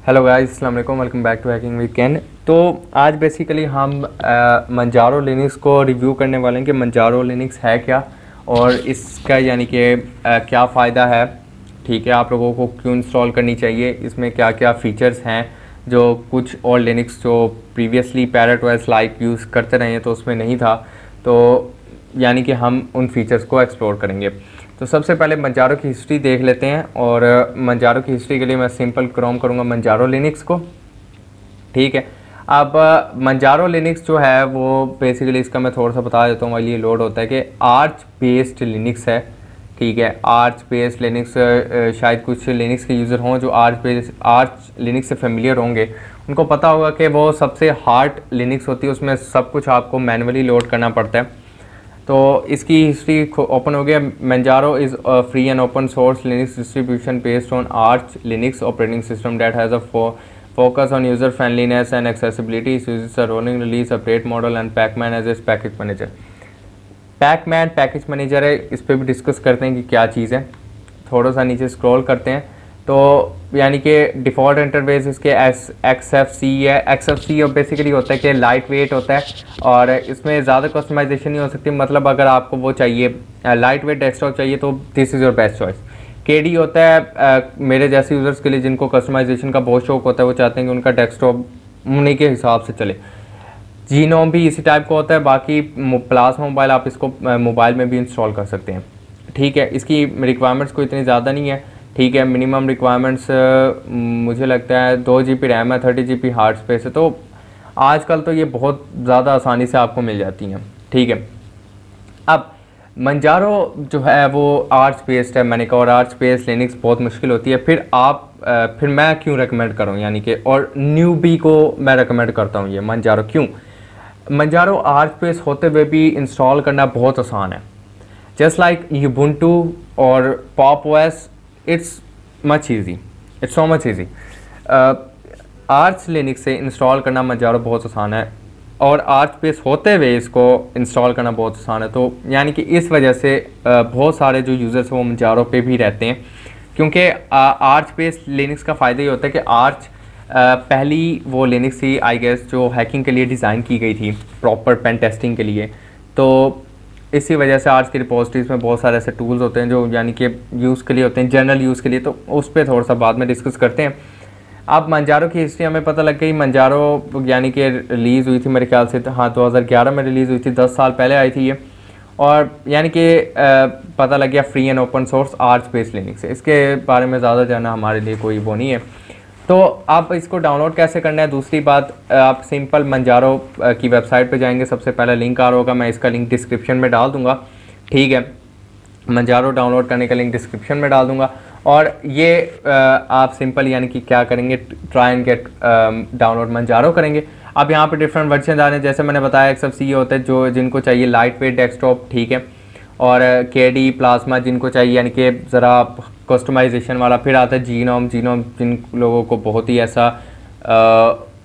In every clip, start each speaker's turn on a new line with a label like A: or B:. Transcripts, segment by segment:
A: Hello guys, अस्सलाम वालेकुम, welcome back to hacking with Ken. तो आज बेसिकली हम मंजारो लिनक्स को रिव्यू करने वाले हैं कि मंजारो लिनक्स है क्या और इसका यानी कि क्या फ़ायदा है। ठीक है, आप लोगों को क्यों इंस्टॉल करनी चाहिए, इसमें क्या क्या फ़ीचर्स हैं जो कुछ और लिनक्स जो previously parrot OS like use करते रहे हैं तो उसमें नहीं था। तो यानी कि हम उन फीचर्स को एक्सप्लोर करेंगे। तो सबसे पहले मंजारो की हिस्ट्री देख लेते हैं और मंजारो की हिस्ट्री के लिए मैं सिंपल क्रोम करूँगा मंजारो लिनक्स को। ठीक है, अब मंजारो लिनक्स जो है वो बेसिकली इसका मैं थोड़ा सा बता देता हूँ वाली ये लोड होता है कि आर्च बेस्ड लिनक्स है। ठीक है, आर्च बेस्ड लिनक्स, शायद कुछ लिनक्स के यूज़र हों जो आर्च लिनक्स से फेमिलियर होंगे, उनको पता होगा कि वो सबसे हार्ड लिनक्स होती है, उसमें सब कुछ आपको मैनुअली लोड करना पड़ता है। तो इसकी हिस्ट्री ओपन हो गया। Manjaro is a free and open source Linux distribution based on Arch Linux operating system that has a focus on user friendliness and accessibility. It uses a rolling release update model and Pacman as its package manager. Pacman package manager है, इस पर भी discuss करते हैं कि क्या चीज़ है। थोड़ा सा नीचे स्क्रॉल करते हैं तो यानी कि डिफ़ॉल्ट इंटरफेस इसके XFC है। XFC बेसिकली होता है कि लाइट वेट होता है और इसमें ज़्यादा कस्टमाइजेशन नहीं हो सकती। मतलब अगर आपको वो चाहिए लाइट वेट डेस्कटॉप चाहिए तो this is your best choice. KD होता है मेरे जैसे यूज़र्स के लिए जिनको कस्टमाइजेशन का बहुत शौक होता है, वो चाहते हैं कि उनका डेस्कटॉप उन्हीं के हिसाब से चले। जीनोम भी इसी टाइप का होता है। बाकी प्लाज्मा मोबाइल आप इसको मोबाइल में भी इंस्टॉल कर सकते हैं। ठीक है, इसकी रिक्वायरमेंट्स कोई इतनी ज़्यादा नहीं है। ठीक है, मिनिमम रिक्वायरमेंट्स मुझे लगता है 2 GB रैम है, 30 GB हार्ड स्पेस है। तो आजकल तो ये बहुत ज़्यादा आसानी से आपको मिल जाती हैं। ठीक है, अब मंजारो जो है वो आर्च बेस्ड है, मैंने कहा, और आर्च बेस्ड लिनक्स बहुत मुश्किल होती है। फिर मैं क्यों रेकमेंड करूँ, यानी कि और न्यूबी को मैं रेकमेंड करता हूँ ये मंजारो। क्यों? मंजारो आर्च बेस्ड होते हुए भी इंस्टॉल करना बहुत आसान है। जस्ट लाइक यूबुंटू और pop OS, it's much easy, it's so much easy. Arch Linux से इंस्टॉल करना मंजारो बहुत आसान है और आर्च बेस होते हुए इसको इंस्टॉल करना बहुत आसान है। तो यानी कि इस वजह से बहुत सारे जो यूज़र्स हैं वो मंजारो पे भी रहते हैं, क्योंकि आर्च बेस लिनक्स का फ़ायदा ये होता है कि आर्च पहली वो लिनक्स थी आई गेस जो हैकिंग के लिए डिज़ाइन की गई थी, प्रॉपर पेन टेस्टिंग के लिए। तो इसी वजह से आर्च की रिपोजिटरीज़ में बहुत सारे ऐसे टूल्स होते हैं जो यानी कि यूज़ के लिए होते हैं, जनरल यूज़ के लिए। तो उस पर थोड़ा सा बाद में डिस्कस करते हैं। अब मंजारो की हिस्ट्री हमें पता लग गई। मंजारो यानी कि रिलीज़ हुई थी मेरे ख्याल से, हाँ 2011 में रिलीज़ हुई थी, 10 साल पहले आई थी ये। और यानी कि पता लग गया free and open source arch based Linux है। इसके बारे में ज़्यादा जानना हमारे लिए कोई वो नहीं है। तो आप इसको डाउनलोड कैसे करना है, दूसरी बात, आप सिंपल मंजारो की वेबसाइट पे जाएंगे, सबसे पहला लिंक आ रहा होगा, मैं इसका लिंक डिस्क्रिप्शन में डाल दूँगा। ठीक है, मंजारो डाउनलोड करने का लिंक डिस्क्रिप्शन में डाल दूँगा। और ये आप सिंपल यानी कि क्या करेंगे, ट्राई एंड गेट डाउनलोड मंजारो करेंगे। अब यहाँ पे डिफरेंट वर्जन आ रहे हैं, जैसे मैंने बताया XFC होता है जो जिनको चाहिए लाइट वेट डेस्कटॉप। ठीक है, और KD प्लाज्मा जिनको चाहिए यानी कि ज़रा कस्टमाइजेशन वाला। फिर आता है जीनोम जिन लोगों को बहुत ही ऐसा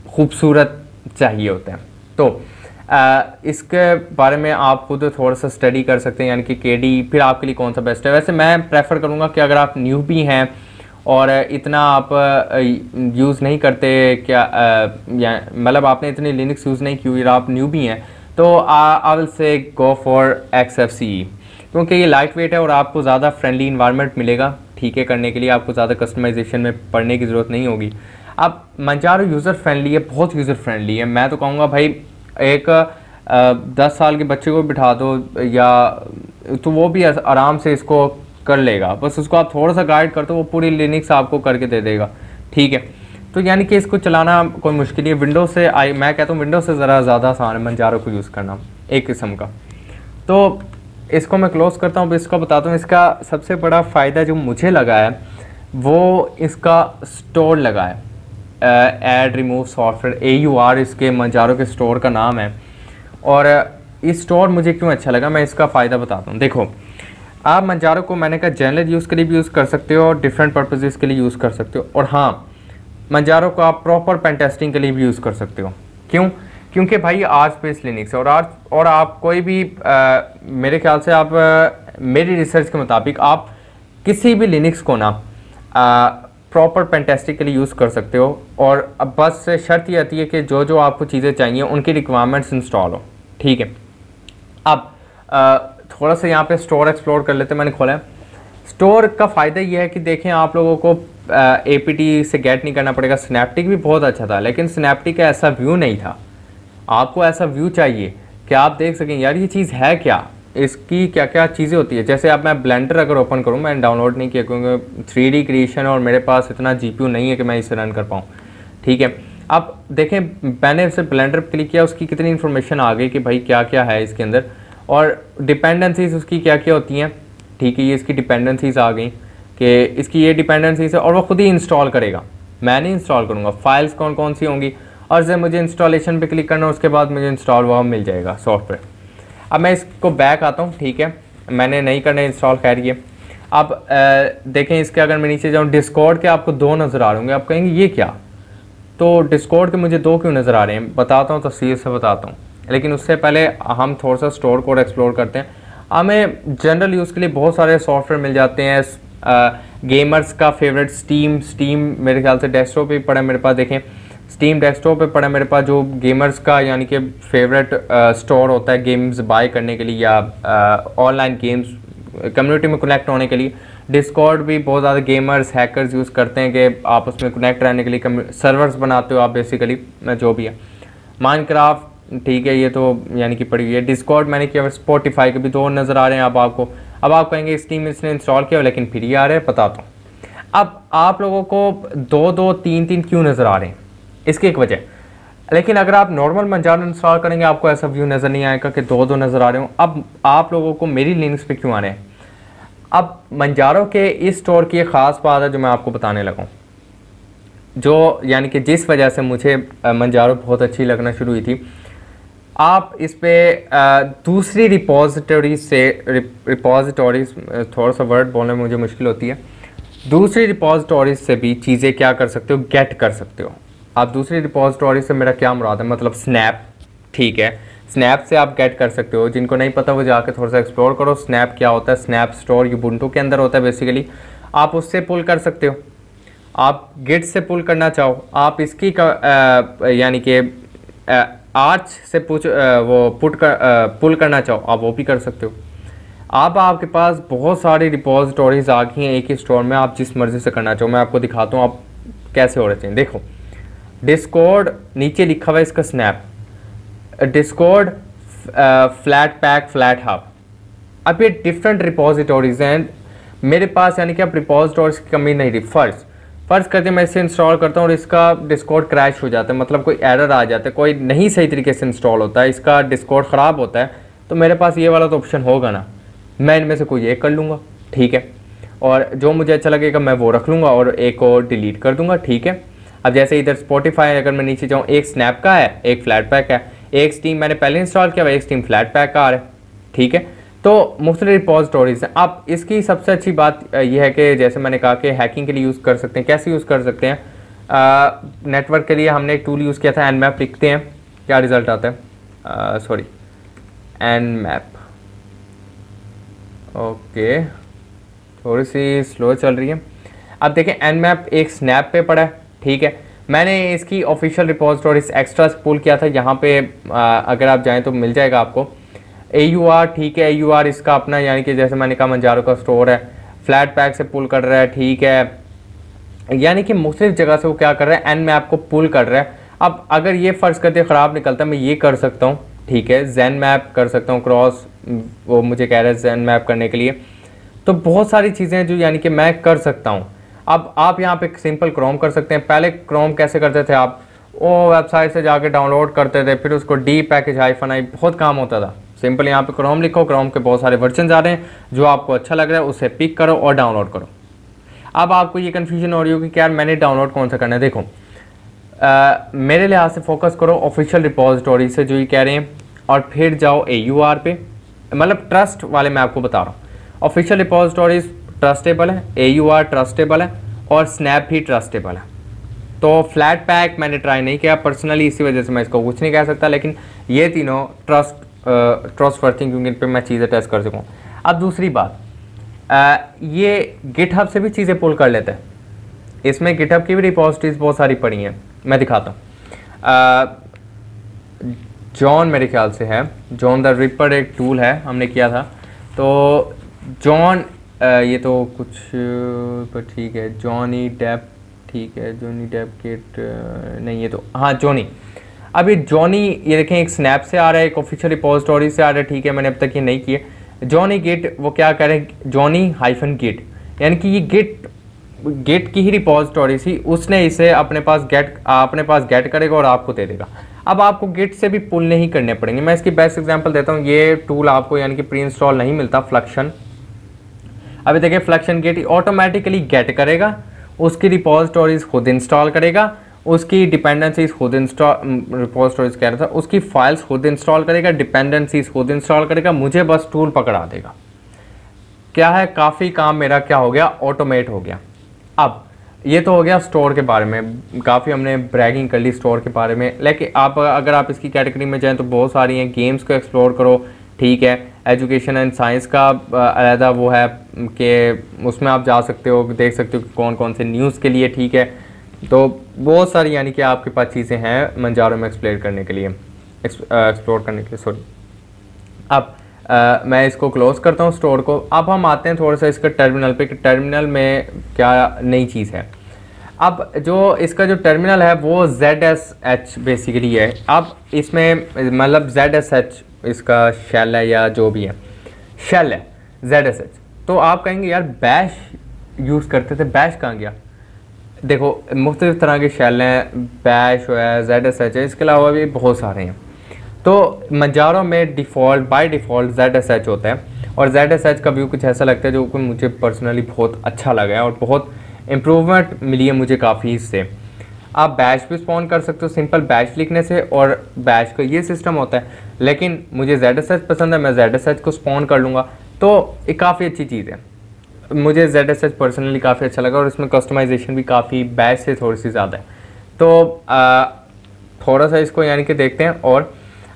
A: खूबसूरत चाहिए होता है। तो इसके बारे में आप खुद थोड़ा सा स्टडी कर सकते हैं, यानी कि KD फिर आपके लिए कौन सा बेस्ट है। वैसे मैं प्रेफर करूँगा कि अगर आप न्यूबी हैं और इतना आप यूज़ नहीं करते, क्या मतलब आपने इतनी लिनक्स यूज़ नहीं की हुई, आप न्यूबी हैं, तो I will say go for XFCE, क्योंकि ये लाइट वेट है और आपको ज़्यादा फ्रेंडली इन्वायरमेंट मिलेगा। ठीक है, करने के लिए आपको ज़्यादा कस्टमाइजेशन में पढ़ने की ज़रूरत नहीं होगी। अब मंजारो यूज़र फ्रेंडली है, बहुत यूज़र फ्रेंडली है। मैं तो कहूँगा भाई एक 10 साल के बच्चे को बिठा दो या तो वो भी आराम से इसको कर लेगा, बस उसको आप थोड़ा सा गाइड कर दो, वो पूरी लिनक्स आपको करके दे देगा। ठीक है, तो यानी कि इसको चलाना कोई मुश्किल नहीं है। विंडोज़ से मैं कहता हूँ विंडोज़ से ज़रा ज़्यादा आसान है मंजारो को यूज़ करना एक किस्म का। तो इसको मैं क्लोज़ करता हूँ, इसको बताता हूँ। इसका सबसे बड़ा फ़ायदा जो मुझे लगा है वो इसका स्टोर लगा है, ऐड रिमूव सॉफ्टवेयर, AUR इसके मंजारो के स्टोर का नाम है। और इस स्टोर मुझे क्यों अच्छा लगा, मैं इसका फ़ायदा बताता हूँ। देखो, आप मंजारो को मैंने कहा जनरल यूज़ के लिए भी यूज़ कर सकते हो और डिफरेंट पर्पसेस के लिए यूज़ कर सकते हो। और हाँ, मंजारो को आप प्रॉपर पेन टेस्टिंग के लिए भी यूज़ कर सकते हो। क्यों? क्योंकि भाई आर्च बेस्ड लिनक्स है और आप कोई भी मेरे ख्याल से आप मेरी रिसर्च के मुताबिक आप किसी भी लिनक्स को ना प्रॉपर पेंटेस्टिक के लिए यूज़ कर सकते हो। और अब बस शर्त ये आती है कि जो जो आपको चीज़ें चाहिए उनकी रिक्वायरमेंट्स इंस्टॉल हो, ठीक है। अब थोड़ा सा यहाँ पे स्टोर एक्सप्लोर कर लेते हैं। मैंने खोला है स्टोर का फ़ायदा ये है कि देखें आप लोगों को APT से गेट नहीं करना पड़ेगा। स्नैपटिक भी बहुत अच्छा था, लेकिन स्नैपटिक का ऐसा व्यू नहीं था। आपको ऐसा व्यू चाहिए कि आप देख सकें यार ये चीज़ है क्या, इसकी क्या क्या चीज़ें होती है। जैसे अब मैं ब्लेंडर अगर ओपन करूँ, मैंने डाउनलोड नहीं किया क्योंकि 3D क्रिएशन और मेरे पास इतना GPU नहीं है कि मैं इसे रन कर पाऊँ, ठीक है। अब देखें मैंने इसे ब्लेंडर पर क्लिक किया, उसकी कितनी इन्फॉर्मेशन आ गई कि भाई क्या क्या है इसके अंदर, और डिपेंडेंसीज उसकी क्या क्या होती हैं, ठीक है। ये इसकी डिपेंडेंसीज आ गई कि इसकी ये डिपेंडेंसीज है और वो खुद ही इंस्टॉल करेगा, मैं नहीं इंस्टॉल करूँगा। फाइल्स कौन कौन सी होंगी, और जब मुझे इंस्टॉलेशन पे क्लिक करना उसके बाद मुझे इंस्टॉल वहाँ मिल जाएगा सॉफ्टवेयर। अब मैं इसको बैक आता हूँ, ठीक है, मैंने नहीं करना इंस्टॉल, खैर ये। अब देखें इसके अगर मैं नीचे जाऊँ, डिस्कॉर्ड के आपको 2 नज़र आ रहे होंगे। आप कहेंगे ये क्या, तो डिस्कॉर्ड के मुझे 2 क्यों नज़र आ रहे हैं, बताता हूँ, तफसील से बताता हूँ। लेकिन उससे पहले हम थोड़ा सा स्टोर कोड एक्सप्लोर करते हैं। हमें जनरल यूज़ के लिए बहुत सारे सॉफ्टवेयर मिल जाते हैं। गेमर्स का फेवरेट स्टीम मेरे ख्याल से डेस्कटॉप पे पड़ा है मेरे पास। देखें स्टीम डेस्कटॉप पे पड़ा है मेरे पास, जो गेमर्स का यानी कि फेवरेट स्टोर होता है गेम्स बाय करने के लिए या ऑनलाइन गेम्स कम्युनिटी में कनेक्ट होने के लिए। डिस्कॉर्ड भी बहुत ज़्यादा गेमर्स हैकर्स यूज़ करते हैं कि आप उसमें कनेक्ट रहने के लिए सर्वर्स बनाते हो आप बेसिकली, जो भी है। माइनक्राफ्ट, ठीक है, ये तो यानी कि पड़ी हुई है। डिस्कॉर्ड मैंने किया, स्पॉटिफाई के भी 2 नज़र आ रहे हैं अब आपको। अब आप कहेंगे स्टीम इसने इंस्टॉल किया लेकिन फिर ये आ रहे हैं, बताता हूँ। अब आप लोगों को 2-2 3-3 क्यों नज़र आ रहे हैं, इसकी एक वजह। लेकिन अगर आप नॉर्मल मंजारो इंस्टॉल करेंगे आपको ऐसा व्यू नज़र नहीं आएगा कि 2-2 नज़र आ रहे हो। अब आप लोगों को मेरी लिनक्स पे क्यों आ रहे हैं। अब मंजारो के इस स्टोर की एक ख़ास बात है जो मैं आपको बताने लगा हूँ, जो यानी कि जिस वजह से मुझे मंजारो बहुत अच्छी लगना शुरू हुई थी। आप इस पे दूसरी रिपोजिटरीज थोड़ा सा वर्ड बोलने में मुझे मुश्किल होती है, दूसरी रिपोजिटरीज से भी चीज़ें क्या कर सकते हो, गेट कर सकते हो। आप दूसरी रिपोजिटरी से मेरा क्या मुराद है, मतलब स्नैप, ठीक है, स्नैप से आप गेट कर सकते हो। जिनको नहीं पता वो जाके थोड़ा सा एक्सप्लोर करो। स्नैप क्या होता है, स्नैप स्टोर यूबुंटू के अंदर होता है बेसिकली। आप उससे पुल कर सकते हो, आप गिट से पुल करना चाहो, आप इसकी यानी कि आर्च से पुल करना चाहो आप वो भी कर सकते हो। अब आपके पास बहुत सारी रिपोजिटरीज आ गई हैं एक ही स्टोर में, आप जिस मर्ज़ी से करना चाहो। मैं आपको दिखाता हूँ आप कैसे हो रहे हैं। देखो डिस्कॉर्ड नीचे लिखा हुआ है इसका snap, Discord flat pack flat hub. अब ये डिफरेंट रिपोजिटरीज हैं मेरे पास, यानी कि अब रिपोजिटरीज की कमी नहीं रही। फ़र्ज़ करते मैं इसे इंस्टॉल करता हूँ और इसका डिस्कॉर्ड क्रैश हो जाता है, मतलब कोई एरर आ जाता है, कोई नहीं सही तरीके से इंस्टॉल होता है, इसका डिस्कॉर्ड ख़राब होता है, तो मेरे पास ये वाला तो ऑप्शन होगा ना, मैं इनमें से कोई एक कर लूँगा, ठीक है, और जो मुझे अच्छा लगेगा मैं वो रख लूँगा और एक को डिलीट कर दूँगा, ठीक है। अब जैसे इधर स्पॉटिफाई अगर मैं नीचे जाऊँ, एक स्नैप का है, एक फ्लैट पैक है, एक स्टीम मैंने पहले इंस्टॉल किया हुआ, एक स्टीम फ्लैट पैक का आ रहा है, ठीक है। तो मुख्तलिफ रिपोजिटरीज हैं। अब इसकी सबसे अच्छी बात यह है कि जैसे मैंने कहा कि हैकिंग के लिए यूज़ कर सकते हैं। कैसे यूज़ कर सकते हैं, नेटवर्क के लिए हमने एक टूल यूज़ किया था, nmap। लिखते हैं क्या रिज़ल्ट आता है, सॉरी nmap, ओके, थोड़ी सी स्लो चल रही है। अब देखें nmap एक स्नैप पे पड़ा है, ठीक है। मैंने इसकी ऑफिशियल रिपोजिटरीज एक्स्ट्रा पुल किया था, यहाँ पे अगर आप जाएँ तो मिल जाएगा आपको। AUR, ठीक है, AUR इसका अपना यानी कि जैसे मैंने कहा मंजारो का स्टोर है, फ्लैट पैक से पुल कर रहा है, ठीक है, यानी कि मुख्तलिफ जगह से वो क्या कर रहा है, nmap को पुल कर रहा है। अब अगर ये फ़र्ज़ करते ख़राब निकलता है, मैं ये कर सकता हूँ, ठीक है, zenmap कर सकता हूँ, क्रॉस वो मुझे कह रहा है zenmap करने के लिए। तो बहुत सारी चीज़ें हैं जो यानी कि मैं कर सकता हूँ। अब आप यहाँ पे सिंपल क्रोम कर सकते हैं। पहले क्रोम कैसे करते थे आप, वो वेबसाइट से जाके डाउनलोड करते थे, फिर उसको डी पैकेज -i बहुत काम होता था। सिंपल यहाँ पे क्रोम लिखो, क्रोम के बहुत सारे वर्जन आ रहे हैं, जो आपको अच्छा लग रहा है उसे पिक करो और डाउनलोड करो। अब आपको ये कन्फ्यूजन हो रही होगी कि यार मैंने डाउनलोड कौन सा करना है। देखो मेरे लिहाज से फोकस करो ऑफिशियल रिपोजिटरी से जो ये कह रहे हैं, और फिर जाओ AUR पे, मतलब ट्रस्ट वाले मैं आपको बता रहा हूँ। ऑफिशियल रिपोजिटरीज ट्रस्टेबल है, AUR ट्रस्टेबल है, और स्नैप भी ट्रस्टेबल है। तो फ्लैट पैक मैंने ट्राई नहीं किया पर्सनली, इसी वजह से मैं इसको कुछ नहीं कह सकता, लेकिन ये तीनों ट्रस्ट वर्थिंग, क्योंकि इन पर मैं चीज़ें टेस्ट कर सकूँ। अब दूसरी बात, ये गिटहब से भी चीज़ें पुल कर लेते हैं, इसमें गिटहब की भी रिपोजिटरीज बहुत सारी पड़ी हैं, मैं दिखाता हूँ। जॉन मेरे ख्याल से है, जॉन द रिपर एक टूल है, हमने किया था। तो जॉन ये तो कुछ पर ठीक है, जॉनी डेप, ठीक है, जॉनी डेप किट नहीं, ये तो हाँ जॉनी। अब ये जॉनी, ये देखें एक स्नैप से आ रहा है, एक ऑफिशियल रिपोजिटरी से आ रहा है, ठीक है, मैंने अब तक ये नहीं किए। जॉनी गिट वो क्या करें, जॉनी हाइफन गिट, यानी कि ये गिट की ही रिपोजिटरी थी, उसने इसे अपने पास गेट करेगा और आपको दे देगा। अब आपको गिट से भी पुल नहीं करने पड़ेंगे। मैं इसकी बेस्ट एग्जांपल देता हूँ। ये टूल आपको यानी कि प्री इंस्टॉल नहीं मिलता, फ्लक्शन। अभी देखिए फ्लक्शन गिट ऑटोमेटिकली गेट करेगा, उसकी रिपोजिटरीज खुद इंस्टॉल करेगा, उसकी डिपेंडेंसीज खुद रिपोजिटरीज कह रहा था, उसकी फाइल्स खुद इंस्टॉल करेगा, डिपेंडेंसीज खुद इंस्टॉल करेगा, मुझे बस टूल पकड़ा देगा। क्या है, काफ़ी काम मेरा क्या हो गया, ऑटोमेट हो गया। अब ये तो हो गया स्टोर के बारे में, काफ़ी हमने ब्रैगिंग कर ली स्टोर के बारे में। लेकिन अगर आप इसकी कैटेगरी में जाएं तो बहुत सारी हैं। गेम्स को एक्सप्लोर करो, ठीक है, एजुकेशन एंड साइंस का अलहदा वो है कि उसमें आप जा सकते हो, देख सकते हो कि कौन कौन से न्यूज़ के लिए, ठीक है। तो बहुत सारी यानी कि आपके पास चीज़ें हैं मंजारो में एक्सप्लोर करने के लिए, सॉरी। अब मैं इसको क्लोज करता हूँ स्टोर को। अब हम आते हैं थोड़ा सा इसका टर्मिनल पे कि टर्मिनल में क्या नई चीज़ है। अब जो इसका जो टर्मिनल है वो ZSH बेसिकली है। अब इसमें मतलब ZSH इसका शेल है या जो भी है, शेल है ZSH। तो आप कहेंगे यार बैश यूज़ करते थे, बैश कहाँ गया? देखो मुख्तलिफ तरह के शेल हैं, बैश है, ZSH है, इसके अलावा भी बहुत सारे हैं। तो मंजारो में बाय डिफ़ॉल्ट ZSH होता है, और ZSH का व्यू कुछ ऐसा लगता है जो कि मुझे पर्सनली बहुत अच्छा लगा है और बहुत इम्प्रूवमेंट मिली है मुझे काफ़ी इससे। आप बैश भी स्पॉन कर सकते हो सिंपल बैश लिखने से, और बैश का ये सिस्टम होता है। लेकिन मुझे ZSH पसंद है, मैं ZSH को स्पॉन कर लूँगा, तो ये काफ़ी अच्छी चीज़ है। मुझे ZSH पर्सनली काफ़ी अच्छा लगा, और इसमें कस्टमाइजेशन भी काफ़ी बैश से थोड़ी सी ज़्यादा है। तो थोड़ा सा इसको यानी कि देखते हैं। और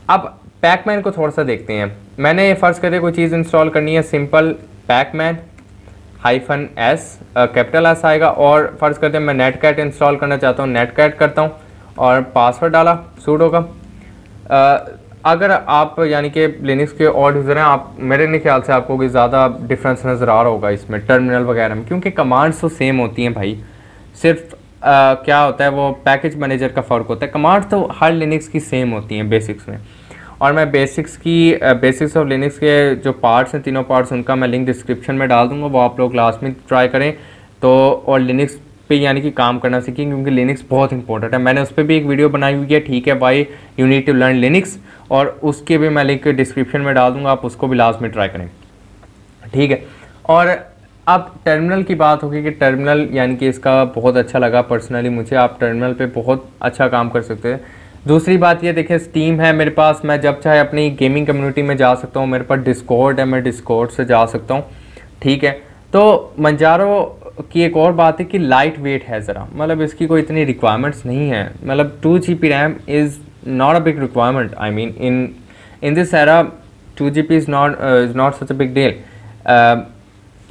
A: अब पैकमैन को थोड़ा सा देखते हैं। मैंने फ़र्ज़ करिए कोई चीज़ इंस्टॉल करनी है, simple Pac-Man -S capital S आएगा, और फ़र्ज़ करते हैं मैं नेटकैट इंस्टॉल करना चाहता हूँ, नेटकैट करता हूँ और पासवर्ड डाला सूडो का। अगर आप यानी कि लिनक्स के और यूज़र हैं, आप मेरे नहीं ख्याल से आपको कोई ज़्यादा डिफरेंस नज़र आ रहा होगा इसमें टर्मिनल वगैरह में, क्योंकि कमांड्स तो सेम होती हैं भाई। सिर्फ क्या होता है वो पैकेज मैनेजर का फ़र्क होता है। कमांड्स तो हर लिनक्स की सेम होती हैं बेसिक्स में। और मैं बेसिक्स ऑफ लिनक्स के जो पार्ट्स हैं, तीनों पार्ट्स, उनका मैं लिंक डिस्क्रिप्शन में डाल दूंगा, वो आप लोग लास्ट में ट्राई करें तो, और लिनक्स पे यानी कि काम करना सीखें, क्योंकि लिनक्स बहुत इंपॉर्टेंट है। मैंने उस पर भी एक वीडियो बनाई हुई है, ठीक है, why you need to learn Linux, और उसके भी मैं लिंक डिस्क्रिप्शन में डाल दूंगा, आप उसको भी लास्ट में ट्राई करें, ठीक है। और अब टर्मिनल की बात होगी कि टर्मिनल यानी कि इसका बहुत अच्छा लगा पर्सनली मुझे। आप टर्मिनल पे बहुत अच्छा काम कर सकते हैं। दूसरी बात ये देखिए, स्टीम है मेरे पास, मैं जब चाहे अपनी गेमिंग कम्युनिटी में जा सकता हूँ। मेरे पास डिस्कॉर्ड है, मैं डिस्कॉर्ड से जा सकता हूँ, ठीक है। तो मंजारो की एक और बात है कि लाइट वेट है ज़रा, मतलब इसकी कोई इतनी रिक्वायरमेंट्स नहीं है। मतलब 2 GB RAM is not a big requirement. I mean in this era 2 GB is not such a big deal,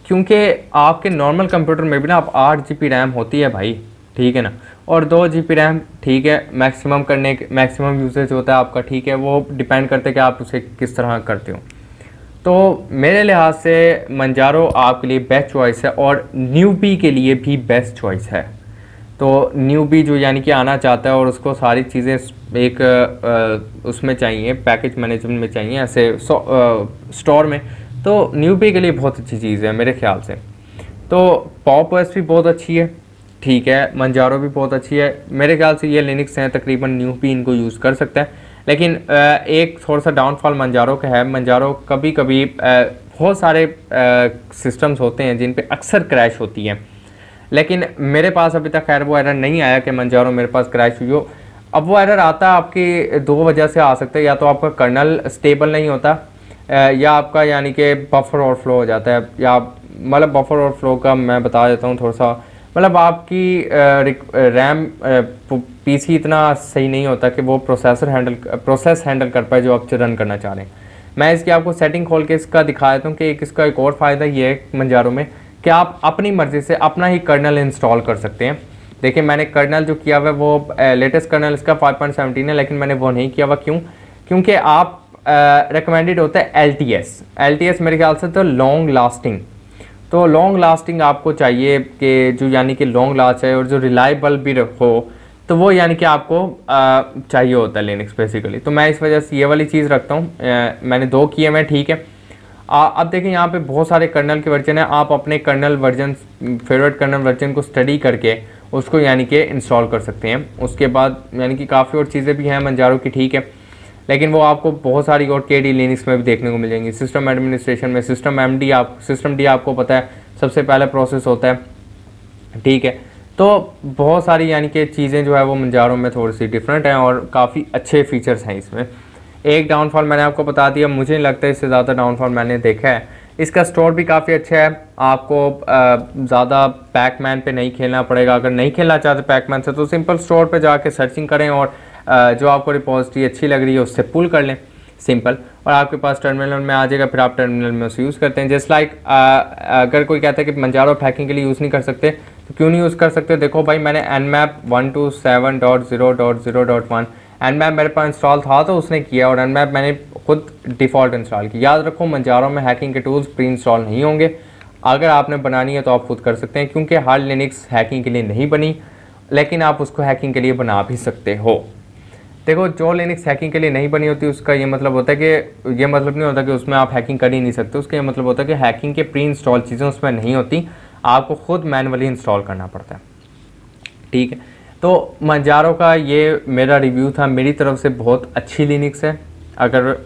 A: क्योंकि आपके नॉर्मल कंप्यूटर में भी ना आप 8 GB रैम होती है भाई, ठीक है ना, और 2 GB रैम, ठीक है, मैक्सिमम यूसेज होता है आपका, ठीक है। वो डिपेंड करता है कि आप उसे किस तरह करते हो। तो मेरे लिहाज से मंजारो आपके लिए बेस्ट चॉइस है, और न्यूबी के लिए भी बेस्ट चॉइस है। तो न्यूबी जो यानी कि आना चाहता है और उसको सारी चीज़ें एक उसमें चाहिए, पैकेज मैनेजमेंट में चाहिए, ऐसे स्टोर में, तो न्यूबी के लिए बहुत अच्छी चीज़ है मेरे ख्याल से। तो पॉप OS भी बहुत अच्छी है, ठीक है, मंजारो भी बहुत अच्छी है। मेरे ख्याल से ये लिनक्स हैं तकरीबन न्यूबी इनको यूज़ कर सकता है। लेकिन एक थोड़ा सा डाउनफॉल मंजारो का है, मंजारो कभी कभी बहुत सारे सिस्टम्स होते हैं जिन पे अक्सर क्रैश होती है, लेकिन मेरे पास अभी तक खैर वो एरर नहीं आया कि मंजारो मेरे पास क्रैश हुई हो। अब वो एरर आता है आपकी 2 वजह से आ सकता है, या तो आपका कर्नल स्टेबल नहीं होता, या आपका यानी कि बफर ओवरफ्लो हो जाता है, या मतलब बफर ओवरफ्लो का मैं बता देता हूँ थोड़ा सा, मतलब आपकी रैम पीसी इतना सही नहीं होता कि वो प्रोसेस हैंडल कर पाए जो आप रन करना चाह रहे हैं। मैं इसकी आपको सेटिंग खोल के इसका दिखा देता हूँ कि इसका एक और फ़ायदा ये है मंजारो में कि आप अपनी मर्ज़ी से अपना ही कर्नल इंस्टॉल कर सकते हैं। देखिए मैंने कर्नल जो किया हुआ है वो लेटेस्ट कर्नल इसका 5.17 है, लेकिन मैंने वो नहीं किया हुआ। क्यों? क्योंकि आप रिकमेंडेड होता है LTS मेरे ख्याल से तो लॉन्ग लास्टिंग। तो लॉन्ग लास्टिंग आपको चाहिए कि जो यानी कि लॉन्ग लास्ट है और जो रिलायबल भी हो, तो वो यानी कि आपको चाहिए होता है लिनक्स बेसिकली। तो मैं इस वजह से ये वाली चीज़ रखता हूँ। मैंने 2 किए हैं, ठीक है। अब देखिए यहाँ पे बहुत सारे कर्नल के वर्जन है। आप अपने kernel version, favourite kernel version को स्टडी करके उसको यानी कि इंस्टॉल कर सकते हैं। उसके बाद यानी कि काफ़ी और चीज़ें भी हैं मंजारो की, ठीक है, लेकिन वो आपको बहुत सारी और KD लिनक्स में भी देखने को मिल जाएंगी। सिस्टम एडमिनिस्ट्रेशन में सिस्टम डी आपको पता है सबसे पहला प्रोसेस होता है, ठीक है। तो बहुत सारी यानी कि चीज़ें जो है वो मंजारो में थोड़ी सी डिफरेंट हैं और काफ़ी अच्छे फीचर्स हैं इसमें। एक डाउनफॉल मैंने आपको बता दिया, मुझे नहीं लगता इससे ज़्यादा डाउनफॉल मैंने देखा है। इसका स्टोर भी काफ़ी अच्छा है, आपको ज़्यादा पैकमैन पे नहीं खेलना पड़ेगा। अगर नहीं खेलना चाहते पैकमैन से तो सिंपल स्टोर पे जाके सर्चिंग करें और जो आपको रिपोजिटरी अच्छी लग रही है उससे पुल कर लें, सिंपल, और आपके पास टर्मिनल में आ जाएगा। फिर आप टर्मिनल में उसे यूज़ करते हैं। जस्ट लाइक अगर कोई कहता है कि मंजारो हैकिंग के लिए यूज़ नहीं कर सकते, तो क्यों नहीं यूज़ कर सकते? देखो भाई, मैंने nmap 127.0.0.1 nmap मेरे पास इंस्टॉल था तो उसने किया, और nmap मैंने खुद डिफ़ॉल्ट इंस्टॉल किया। याद रखो मंजारो में हैकिंग के टूल्स प्री इंस्टॉल नहीं होंगे। अगर आपने बनानी है तो आप खुद कर सकते हैं, क्योंकि हर लिनक्स हैकिंग के लिए नहीं बनी, लेकिन आप उसको हैकिंग के लिए बना भी सकते हो। देखो, जो लिनक्स हैकिंग के लिए नहीं बनी होती उसका ये मतलब होता है कि ये मतलब नहीं होता कि उसमें आप हैकिंग कर ही नहीं सकते। उसका ये मतलब होता है कि हैकिंग के प्री इंस्टॉल चीज़ें उसमें नहीं होती, आपको खुद मैनुअली इंस्टॉल करना पड़ता है, ठीक है। तो मंजारो का ये मेरा रिव्यू था, मेरी तरफ से बहुत अच्छी लिनक्स है। अगर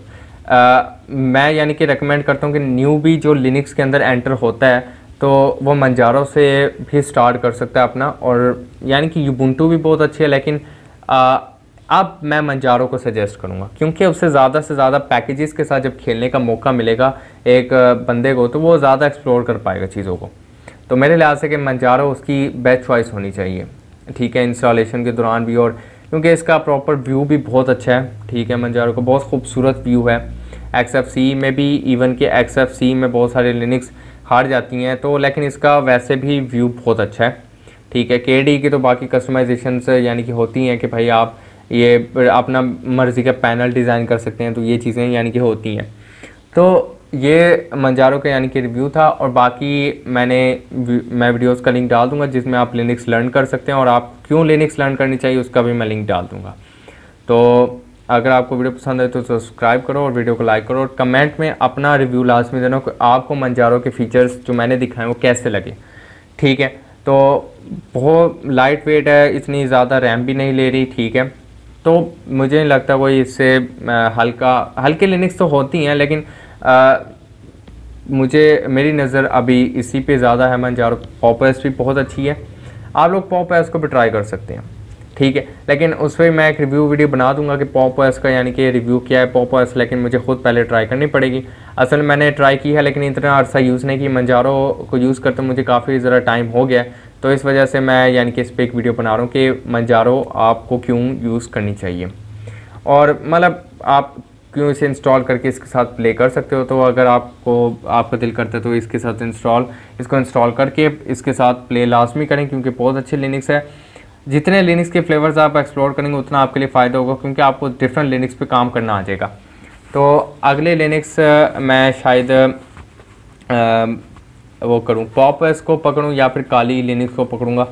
A: मैं यानी कि रेकमेंड करता हूँ कि न्यू भी जो लिनक्स के अंदर एंटर होता है तो वो मंजारो से भी स्टार्ट कर सकता है अपना, और यानी कि यूबुंटू भी बहुत अच्छी है, लेकिन अब मैं मंजारो को सजेस्ट करूँगा, क्योंकि उससे ज़्यादा से ज़्यादा पैकेजेस के साथ जब खेलने का मौका मिलेगा एक बंदे को, तो वो ज़्यादा एक्सप्लोर कर पाएगा चीज़ों को। तो मेरे लिहाज से कि मंजारो उसकी बेस्ट चॉइस होनी चाहिए, ठीक है, इंस्टॉलेशन के दौरान भी, और क्योंकि इसका प्रॉपर व्यू भी बहुत अच्छा है, ठीक है। मंजारो का बहुत खूबसूरत व्यू है। XFCE में भी, इवन के XFCE में बहुत सारे लिनक्स हार जाती हैं, तो लेकिन इसका वैसे भी व्यू बहुत अच्छा है, ठीक है। KD की तो बाकी कस्टमाइजेशन यानी कि होती हैं कि भाई आप ये अपना मर्ज़ी का पैनल डिज़ाइन कर सकते हैं, तो ये चीज़ें यानी कि होती हैं। तो ये मंजारो का यानी कि रिव्यू था, और बाकी मैं वीडियोस का लिंक डाल दूंगा जिसमें आप लिनक्स लर्न कर सकते हैं, और आप क्यों लिनक्स लर्न करनी चाहिए उसका भी मैं लिंक डाल दूंगा। तो अगर आपको वीडियो पसंद है तो सब्सक्राइब करो और वीडियो को लाइक करो, और कमेंट में अपना रिव्यू लाजमी देना कि आपको मंजारो के फीचर्स जो मैंने दिखाए वो कैसे लगे, ठीक है। तो बहुत लाइट वेट है, इतनी ज़्यादा रैम भी नहीं ले रही, ठीक है। तो मुझे नहीं लगता कोई इससे हल्के लिनक्स तो होती हैं, लेकिन मेरी नज़र अभी इसी पे ज़्यादा है। मंजारो पॉप OS भी बहुत अच्छी है, आप लोग पॉप OS को भी ट्राई कर सकते हैं, ठीक है। लेकिन उस पर मैं एक रिव्यू वीडियो बना दूंगा कि पॉप OS का यानी कि रिव्यू क्या है पॉप OS, लेकिन मुझे खुद पहले ट्राई करनी पड़ेगी। असल में मैंने ट्राई की है, लेकिन इतना अर्सा यूज़ नहीं की। मंजारो को यूज़ करते मुझे काफ़ी ज़रा टाइम हो गया, तो इस वजह से मैं यानी कि इस पर एक वीडियो बना रहा हूँ कि मंजारो आपको क्यों यूज़ करनी चाहिए, और मतलब आप क्यों इसे इंस्टॉल करके इसके साथ प्ले कर सकते हो। तो अगर आपका दिल करता है तो इसके साथ इसको इंस्टॉल करके इसके साथ प्ले लाजमी करें, क्योंकि बहुत अच्छी लिनक्स है। जितने लिनक्स के फ्लेवर्स आप एक्सप्लोर करेंगे उतना आपके लिए फ़ायदा होगा, क्योंकि आपको डिफरेंट लिनक्स पे काम करना आ जाएगा। तो अगले लिनक्स मैं शायद वो करूँ, पॉप OS को पकड़ूँ या फिर काली लिनक्स को पकड़ूँगा।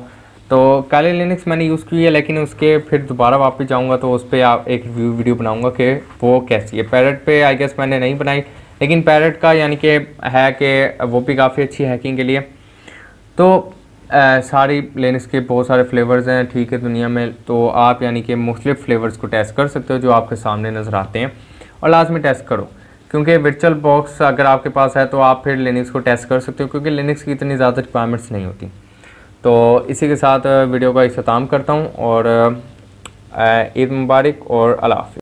A: तो काली लिनक्स मैंने यूज़ की है, लेकिन उसके फिर दोबारा वापस जाऊँगा तो उस पर आप एक रिव्यू वीडियो बनाऊँगा कि वो कैसी है। पैरेट पे आई गेस मैंने नहीं बनाई, लेकिन पैरेट का यानी कि है कि वो भी काफ़ी अच्छी हैकिंग के लिए। तो सारी लिनक्स के बहुत सारे फ्लेवर्स हैं, ठीक है, दुनिया में। तो आप यानी कि मुख्तलिफ फ्लेवर्स को टेस्ट कर सकते हो जो आपके सामने नज़र आते हैं, और लाजमी टेस्ट करो, क्योंकि वर्चुअल बॉक्स अगर आपके पास है तो आप फिर लिनक्स को टेस्ट कर सकते हो, क्योंकि लिनक्स की इतनी ज़्यादा रिक्वायरमेंट्स नहीं होती। तो इसी के साथ वीडियो का इख्तिताम करता हूँ, और ईद मुबारक और अल्लाह हाफ़िज़।